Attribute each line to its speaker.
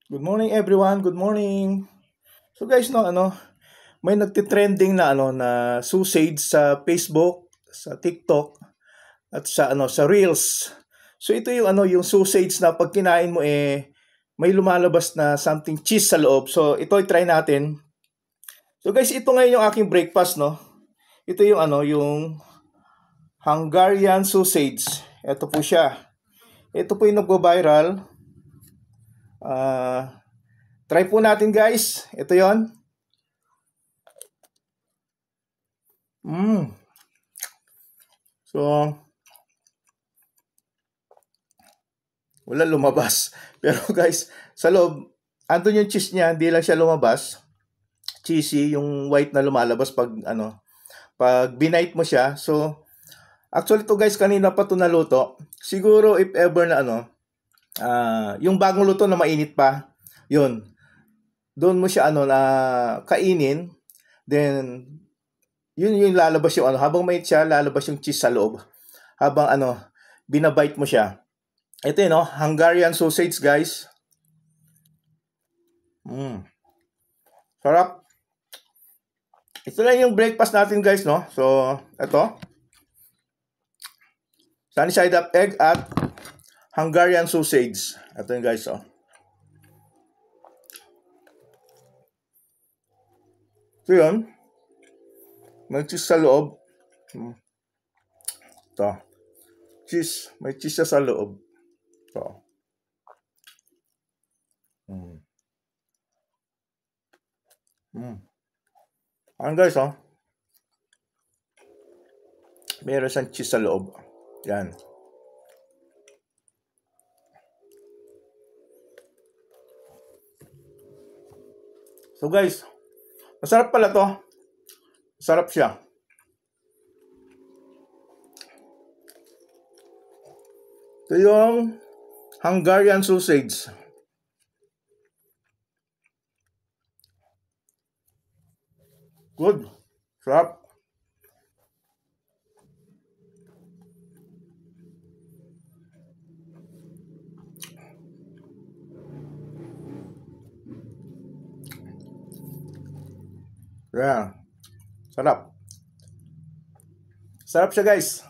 Speaker 1: Good morning everyone, good morning. So guys, no may nagte-trending na na sausage sa Facebook, sa TikTok at sa Reels. So ito yung yung sausage na pag kinain mo may lumalabas na something cheese sa loob. So ito i-try natin. So guys, ito ngayon yung aking breakfast, no. Ito yung yung Hungarian sausage. Ito po siya. Ito po yung nagvo-viral. Try po natin guys. Ito 'yon. So, wala lumabas. Pero guys, sa loob, andun yung cheese niya, hindi lang siya lumabas. Cheesy, yung white na lumalabas pag pag binite mo siya. So, actually to guys, kanina pa to naluto. Siguro if ever na yung bagong luto na mainit pa, yun. Doon mo siya na kainin. Then, yun yung lalabas yung habang mainit siya, lalabas yung cheese sa loob. Habang binabite mo siya. Ito yun, Hungarian sausage, guys. Sarap. Ito lang yung breakfast natin, guys, no? So, ito. Sunny side up egg at Hungarian sausage. Ito yun, guys, Ito yun. May cheese sa loob. Ito. Cheese. May cheese sa loob. Ito. Ayan guys, meron siyang cheese sa loob. Yan. So guys, masarap pala to. Masarap siya. Ito yung Hungarian sausage. Good. Sarap. Yeah. Sarap. Sarap siya guys.